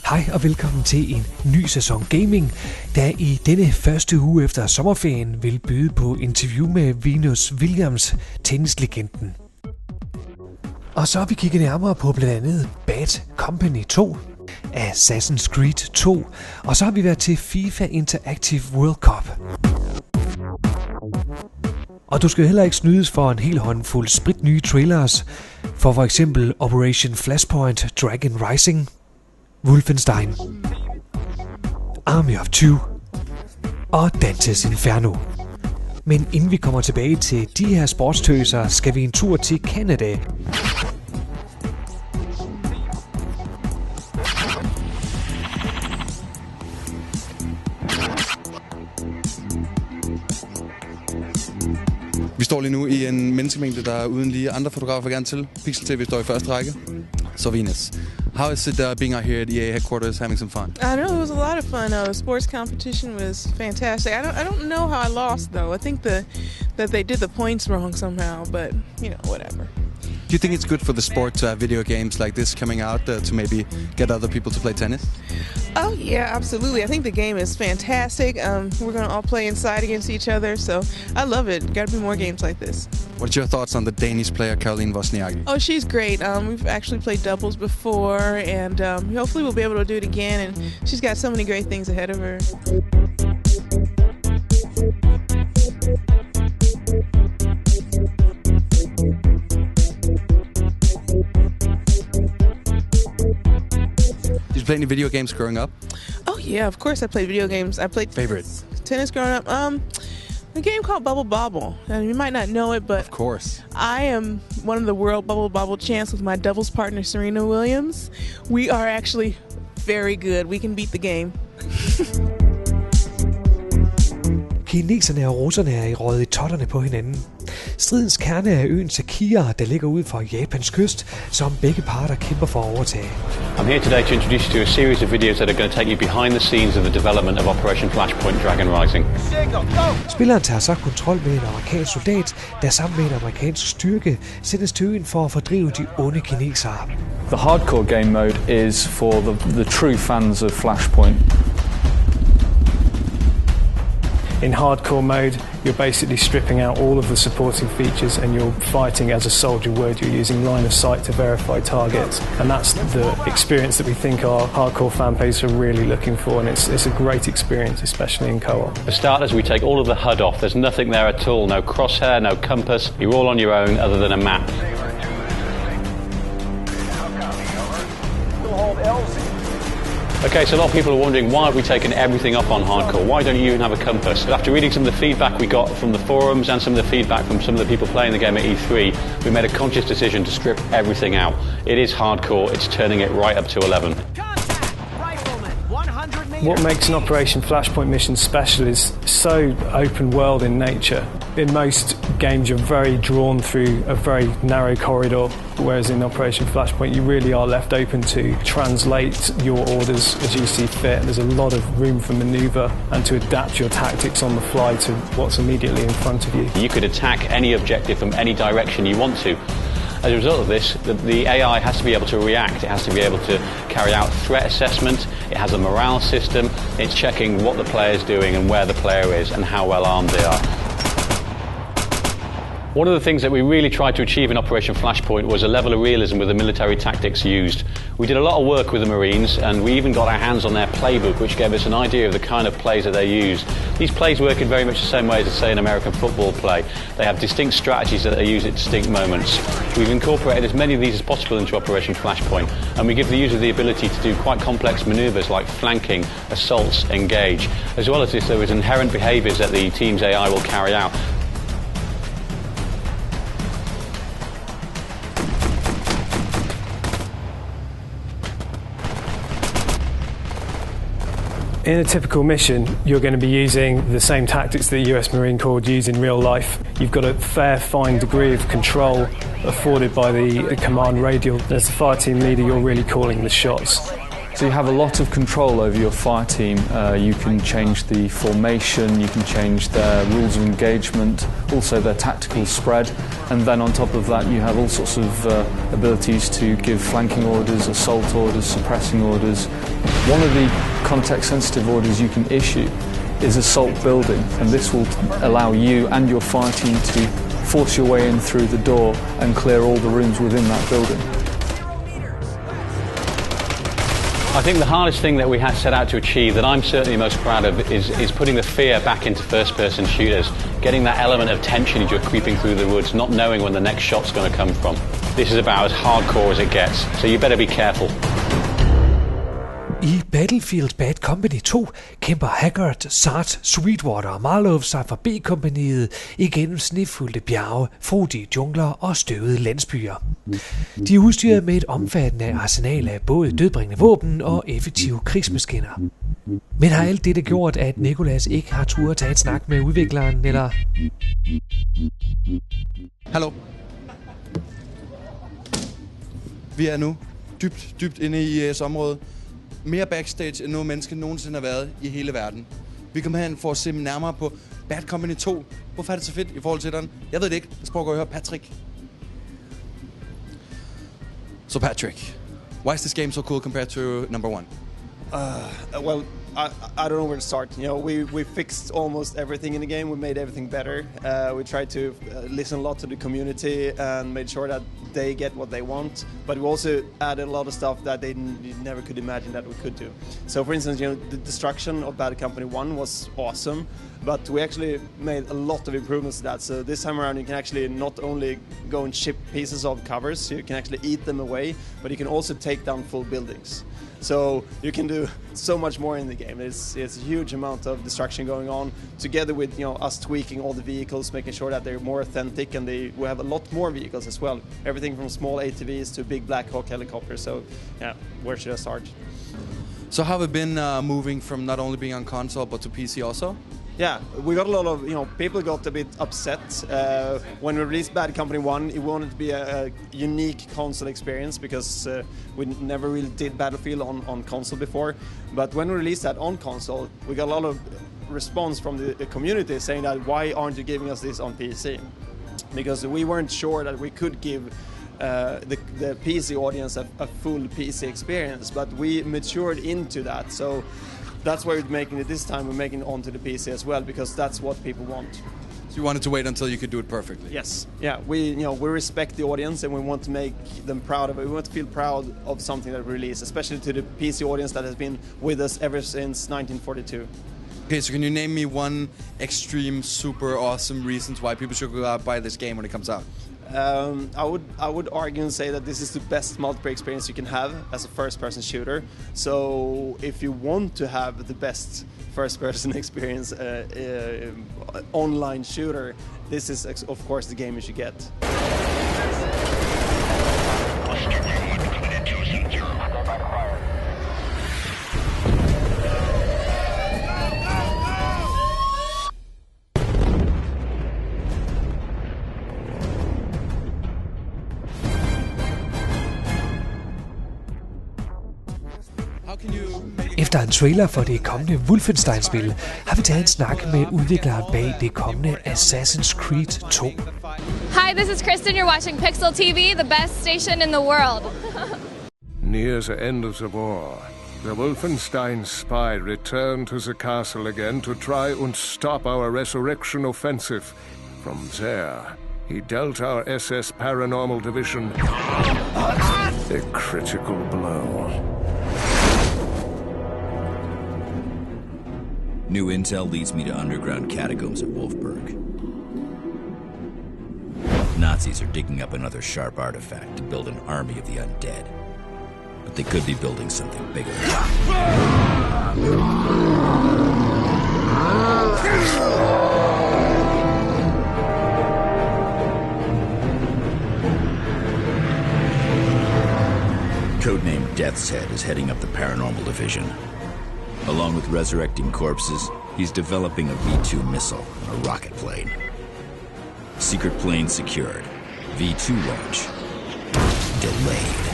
Hej og velkommen til en ny sæson gaming, der i denne første uge efter sommerferien vil byde på interview med Venus Williams, tennislegenden. Og så har vi kigget nærmere på blandt andet Bad Company 2, Assassin's Creed 2, og så har vi været til Fifa Interactive World Cup. Og du skal heller ikke snydes for en hel håndfuld spritnye trailers, for eksempel Operation Flashpoint Dragon Rising, Wolfenstein, Army of Two og Dantes Inferno. Men inden vi kommer tilbage til de her sportstøser, skal vi en tur til Canada. Vi står lige nu i en menneskemængde, der er uden lige andre fotografer gerne til. Pixel TV står i første række. Så Venus, how is it being out here at EA headquarters having some fun? I know it was a lot of fun. The sports competition was fantastic. I don't know how I lost though. I think that they did the points wrong somehow, but you know, whatever. Do you think it's good for the sport to have video games like this coming out to maybe get other people to play tennis? Oh yeah, absolutely. I think the game is fantastic. We're gonna all play inside against each other, so I love it. Got to be more games like this. What's your thoughts on the Danish player Caroline Wozniak? Oh, she's great. We've actually played doubles before, and hopefully we'll be able to do it again. And she's got so many great things ahead of her. Did you play any video games growing up? Oh yeah, of course I played video games. I played Favorite? tennis growing up. A game called Bubble Bobble. You might not know it, but Of course. I am one of the world Bubble Bobble champs with my doubles partner Serena Williams. We are actually very good. We can beat the game. Kineserne og russerne er røget i totterne på hinanden. Stridens kerne er øen Sakira, der ligger ud for Japans kyst, som begge parter kæmper for at overtage. I'm here today to introduce you to a series of videos that are going to take you behind the scenes of the development of Operation Flashpoint Dragon Rising. Spilleren tager så kontrol med en amerikansk soldat, der sammen med en amerikansk styrke sendes til øen for at fordrive de onde kinesere. The hardcore game mode is for the true fans of Flashpoint. In hardcore mode, you're basically stripping out all of the supporting features and you're fighting as a soldier would. You're using line of sight to verify targets, and that's the experience that we think our hardcore fan base are really looking for, and it's a great experience, especially in co-op. For starters, we take all of the HUD off. There's nothing there at all. No crosshair, no compass. You're all on your own other than a map. Okay, so a lot of people are wondering, why have we taken everything up on hardcore? Why don't you even have a compass? But after reading some of the feedback we got from the forums and some of the feedback from some of the people playing the game at E3, we made a conscious decision to strip everything out. It is hardcore, it's turning it right up to 11. What makes an Operation Flashpoint mission special is so open world in nature. In most games you're very drawn through a very narrow corridor, whereas in Operation Flashpoint you really are left open to translate your orders as you see fit. There's a lot of room for manoeuvre and to adapt your tactics on the fly to what's immediately in front of you. You could attack any objective from any direction you want to. As a result of this, the AI has to be able to react, it has to be able to carry out threat assessment, it has a morale system, it's checking what the player is doing and where the player is and how well armed they are. One of the things that we really tried to achieve in Operation Flashpoint was a level of realism with the military tactics used. We did a lot of work with the Marines, and we even got our hands on their playbook, which gave us an idea of the kind of plays that they used. These plays work in very much the same way as, say, an American football play. They have distinct strategies that they use at distinct moments. We've incorporated as many of these as possible into Operation Flashpoint, and we give the user the ability to do quite complex manoeuvres like flanking, assaults, engage. As well as this, there is inherent behaviours that the team's AI will carry out. In a typical mission, you're going to be using the same tactics that the US Marine Corps would use in real life. You've got a fair, fine degree of control afforded by the command radial. As the fire team leader, you're really calling the shots. So you have a lot of control over your fire team. You can change the formation, you can change their rules of engagement, also their tactical spread, and then on top of that you have all sorts of abilities to give flanking orders, assault orders, suppressing orders. One of the context-sensitive orders you can issue is assault building, and this will allow you and your fire team to force your way in through the door and clear all the rooms within that building. I think the hardest thing that we had set out to achieve, that I'm certainly most proud of, is putting the fear back into first-person shooters, getting that element of tension as you're creeping through the woods, not knowing when the next shot's going to come from. This is about as hardcore as it gets, so you better be careful. I Battlefield Bad Company 2 kæmper Haggard, Sart, Sweetwater og Marlowe sig fra B-kompaniet igennem snefyldte bjerge, frodige jungler og støvede landsbyer. De er udstyret med et omfattende arsenal af både dødbringende våben og effektive krigsmaskiner. Men har alt dette gjort, at Nicolas ikke har tur at tage et snak med udvikleren, eller? Hallo. Vi er nu dybt inde i jeres område. Mere backstage end noget menneske nogensinde har været i hele verden. Vi kommer herhen for at se nærmere på Bad Company 2. Hvorfor er det så fedt i forhold til den? Jeg ved det ikke. Jeg prøver at høre Patrick. So Patrick, why is this game so cool compared to number one? Well, I don't know where to start. You know, we fixed almost everything in the game. We made everything better. We tried to listen a lot to the community and made sure that they get what they want. But we also added a lot of stuff that they never could imagine that we could do. So, for instance, you know, the destruction of Bad Company 1 was awesome, but we actually made a lot of improvements to that. So this time around, you can actually not only go and ship pieces of covers, you can actually eat them away, but you can also take down full buildings. So you can do so much more in the game. It's a huge amount of destruction going on, together with, you know, us tweaking all the vehicles, making sure that they're more authentic, and we have a lot more vehicles as well. Everything from small ATVs to big Black Hawk helicopters. So yeah, where should I start? So how have it been moving from not only being on console but to PC also? Yeah, we got a lot of, you know, people got a bit upset when we released Bad Company 1. It wanted to be a unique console experience because we never really did Battlefield on console before. But when we released that on console, we got a lot of response from the community saying that, why aren't you giving us this on PC? Because we weren't sure that we could give the PC audience a full PC experience, but we matured into that. So that's why we're making it this time. We're making it onto the PC as well, because that's what people want. So you wanted to wait until you could do it perfectly? Yes. Yeah. We respect the audience and we want to make them proud of it. We want to feel proud of something that we release, especially to the PC audience that has been with us ever since 1942. Okay, so can you name me one extreme, super awesome reasons why people should go out and buy this game when it comes out? I would argue and say that this is the best multiplayer experience you can have as a first-person shooter. So if you want to have the best first-person experience online shooter, this is of course the game you should get. Efter en trailer for det kommende Wolfenstein-spil, har vi taget en snak med udvikleren bag det kommende Assassin's Creed 2. Hi, this is Kristen. You're watching Pixel TV, the best station in the world. Near the end of the war, the Wolfenstein spy returned to the castle again to try and stop our resurrection offensive. From there, he dealt our SS Paranormal Division a critical blow. New intel leads me to underground catacombs at Wolfburg. Nazis are digging up another sharp artifact to build an army of the undead. But they could be building something bigger. Codename Death's Head is heading up the Paranormal Division. Along with resurrecting corpses, he's developing a V-2 missile on a rocket plane. Secret plane secured. V-2 launch delayed.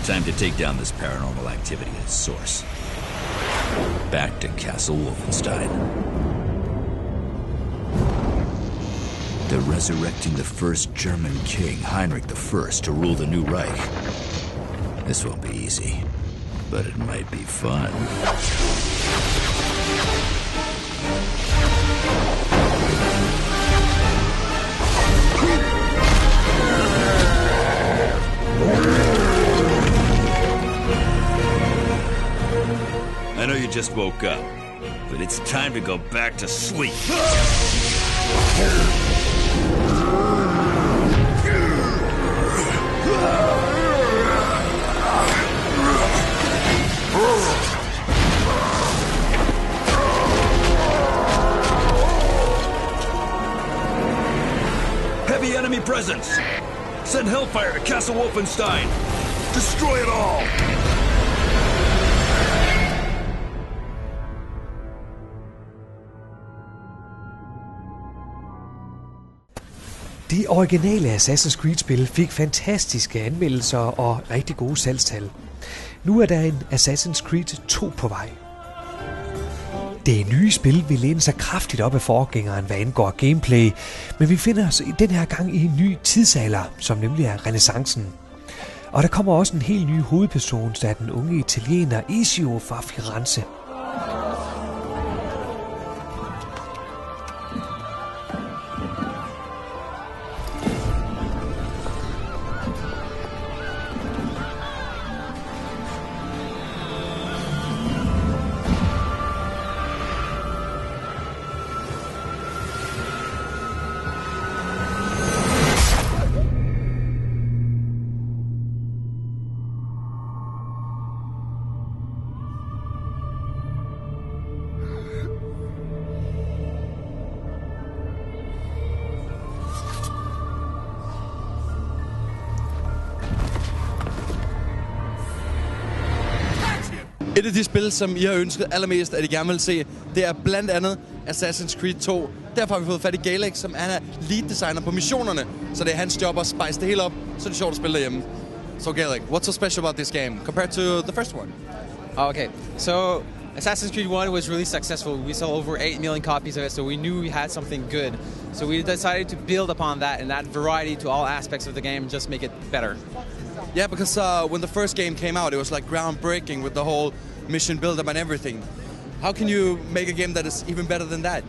Time to take down this paranormal activity at its source. Back to Castle Wolfenstein. They're resurrecting the first German king, Heinrich I, to rule the new Reich. This won't be easy, but it might be fun. I know you just woke up, but it's time to go back to sleep. Heavy enemy presence! Send Hellfire to Castle Wolfenstein! Destroy it all! De originale Assassin's Creed-spil fik fantastiske anmeldelser og rigtig gode salgstal. Nu er der en Assassin's Creed 2 på vej. Det nye spil vil læne sig kraftigt op af forgængeren, hvad angår gameplay, men vi finder os den her gang i en ny tidsalder, som nemlig er renæssancen. Og der kommer også en helt ny hovedperson, der er den unge italiener Ezio fra Firenze. Et af de spil, som I har ønsket allermest, at I gerne vil se, det er blandt andet Assassin's Creed 2. Derfor har vi fået fat i Galex, som er lead designer på missionerne. Så det er hans job at spice det hele op, så det er sjovt at spille derhjemme. So Galex, what's so special about this game compared to the first one? Okay, so Assassin's Creed 1 was really successful. We sold over 8 million copies of it, so we knew we had something good. So we decided to build upon that and add variety to all aspects of the game and just make it better. Yeah, because when the first game came out, it was like groundbreaking with the whole mission build-up and everything. How can you make a game that is even better than that?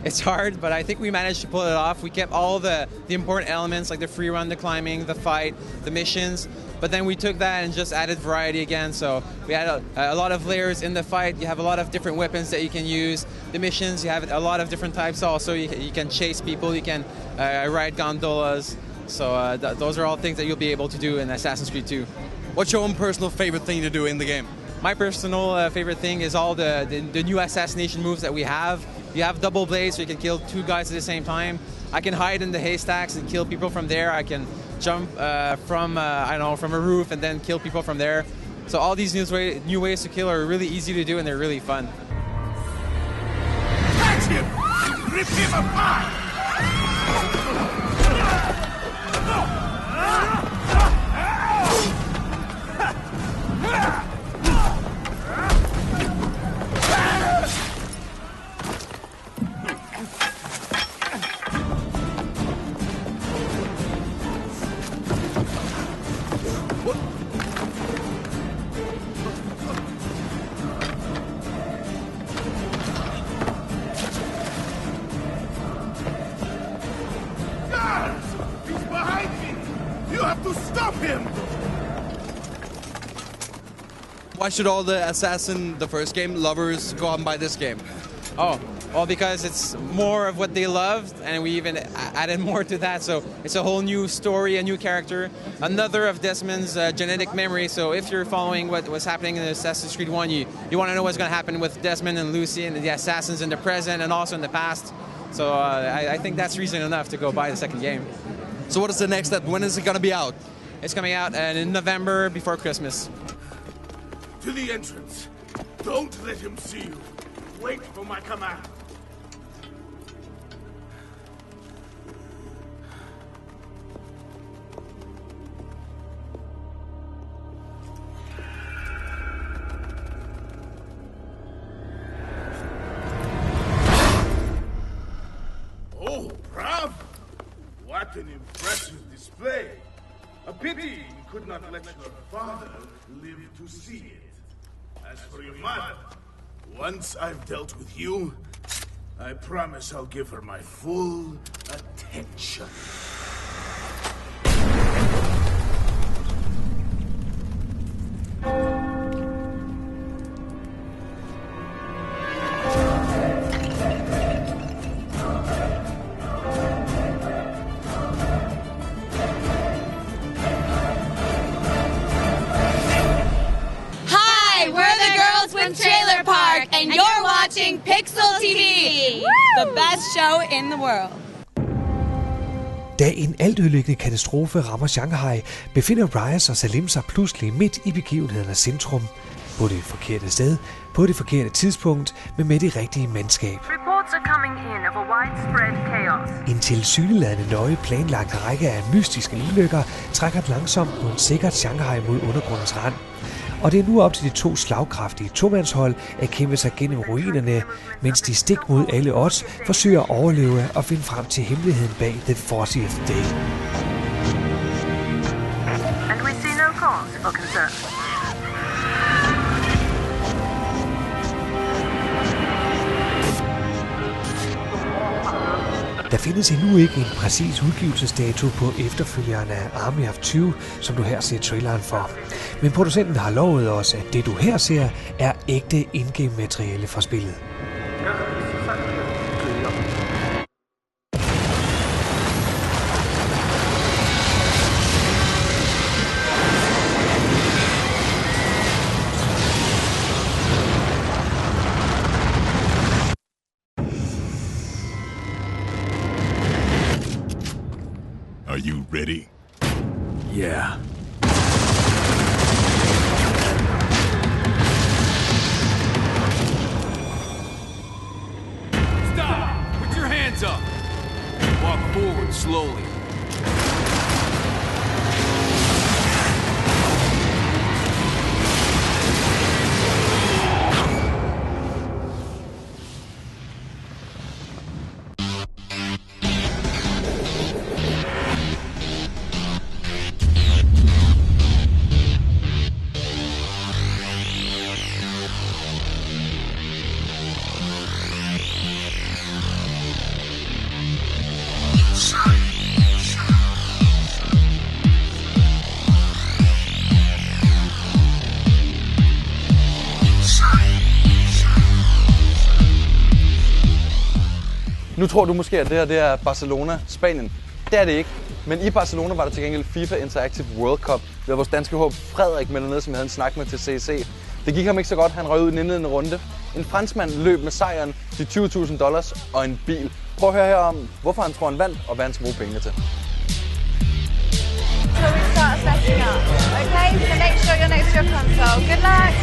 It's hard, but I think we managed to pull it off. We kept all the important elements like the free run, the climbing, the fight, the missions, but then we took that and just added variety again. So we had a lot of layers in the fight. You have a lot of different weapons that you can use. The missions, you have a lot of different types also. You can chase people, you can ride gondolas. So those are all things that you'll be able to do in Assassin's Creed 2. What's your own personal favorite thing to do in the game? My personal favorite thing is all the new assassination moves that we have. You have double blades, so you can kill two guys at the same time. I can hide in the haystacks and kill people from there. I can jump from a roof and then kill people from there. So all these new ways to kill are really easy to do and they're really fun. Catch him! Rip him apart! Why should all the the first game lovers go out and buy this game? Oh, well, because it's more of what they loved, and we even added more to that. So it's a whole new story, a new character, another of Desmond's genetic memory. So if you're following what was happening in Assassin's Creed 1, you want to know what's going to happen with Desmond and Lucy and the assassins in the present and also in the past. So I think that's reason enough to go buy the second game. So what is the next step? When is it going to be out? It's coming out in November before Christmas. To the entrance. Don't let him see you. Wait for my command. an impressive display. A pity you could not let your father live to see it. As for your mother, once I've dealt with you, I promise I'll give her my full attention. And you're watching Pixel TV, the best show in the world. Da en altødelæggende katastrofe rammer Shanghai, befinder Ryas og Salim sig pludselig midt i begivenhedernes centrum. På det forkerte sted, på det forkerte tidspunkt, men med det rigtige mandskab. En tilsyneladende nøje planlagt række af mystiske ulykker trækker langsomt på en sikkert Shanghai mod undergrundens rand. Og det er nu op til de to slagkraftige tomandshold at kæmpe sig gennem ruinerne, mens de stik mod alle odds forsøger at overleve og finde frem til hemmeligheden bag The 40th Day. And we see no cause for concern. Der findes endnu ikke en præcis udgivelsesdato på efterfølgeren af Army of Two, som du her ser traileren for. Men producenten har lovet os, at det du her ser, er ægte in-game-materiale fra spillet. Are you ready? Yeah. Stop! Put your hands up! Walk forward slowly. Nu tror du måske, at det her er Barcelona, Spanien. Det er det ikke. Men i Barcelona var der til gengæld Fifa Interactive World Cup. Det var vores danske håb Fredag med dernede, som jeg havde en snak med til CC. Det gik ham ikke så godt. Han røg ud i den indledende runde. En franskmand løb med sejren, de $20,000 og en bil. Prøv at høre her om, hvorfor han tror, han vandt, og hvad han skal bruge pengene til. So we start setting up. Okay, so make sure you're next to your console. Good luck.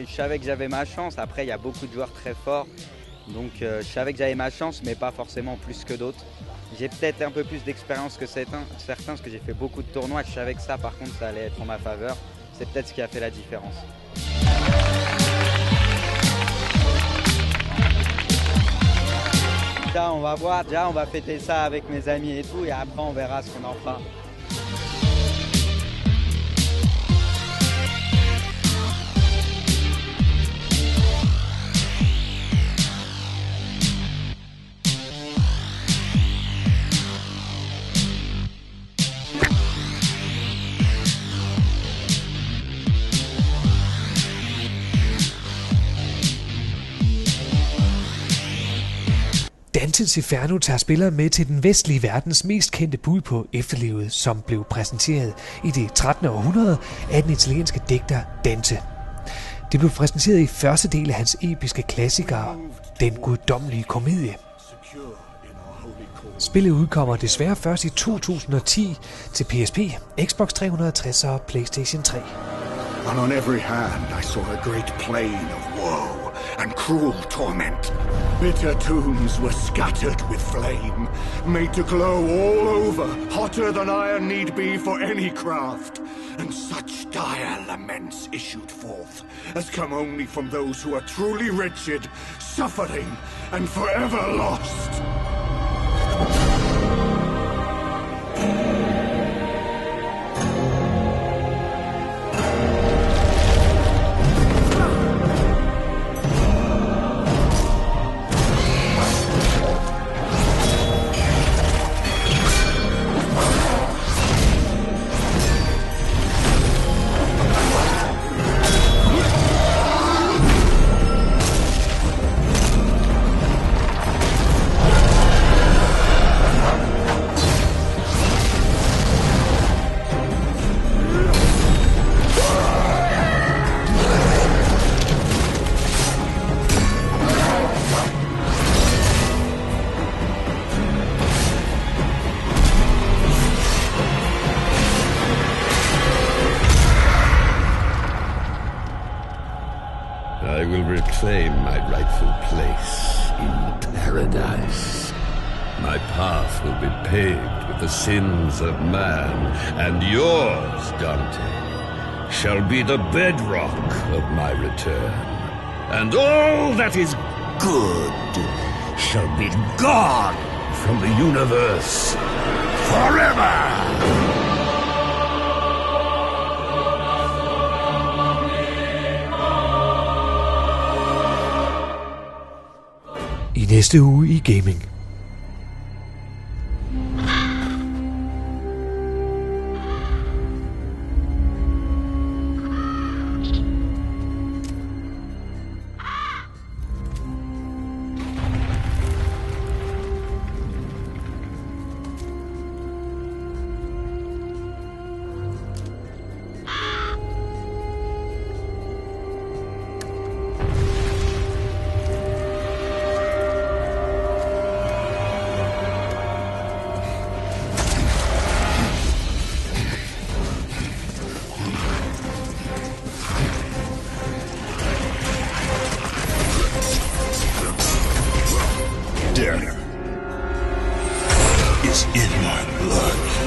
Je savais que j'avais ma chance. Après, il y a beaucoup de joueurs très forts. Donc, je savais que j'avais ma chance, mais pas forcément plus que d'autres. J'ai peut-être un peu plus d'expérience que certains, parce que j'ai fait beaucoup de tournois. Je savais que ça, par contre, ça allait être en ma faveur. C'est peut-être ce qui a fait la différence. Déjà, on va voir. Déjà, on va fêter ça avec mes amis et tout. Et après, on verra ce qu'on en fera. Dantes Inferno tager spilleren med til den vestlige verdens mest kendte bud på efterlivet, som blev præsenteret i det 13. århundrede af den italienske digter Dante. Det blev præsenteret i første del af hans episke klassiker, Den guddommelige komedie. Spillet udkommer desværre først i 2010 til PSP, Xbox 360 og PlayStation 3. And on every hand I saw a great plain of woe and cruel torment. Bitter tombs were scattered with flame, made to glow all over, hotter than iron need be for any craft. And such dire laments issued forth, as come only from those who are truly wretched, suffering, and forever lost. I will reclaim my rightful place in paradise. My path will be paved with the sins of man, and yours, Dante, shall be the bedrock of my return. And all that is good shall be gone from the universe forever! I næste uge i gaming. Death is in my blood.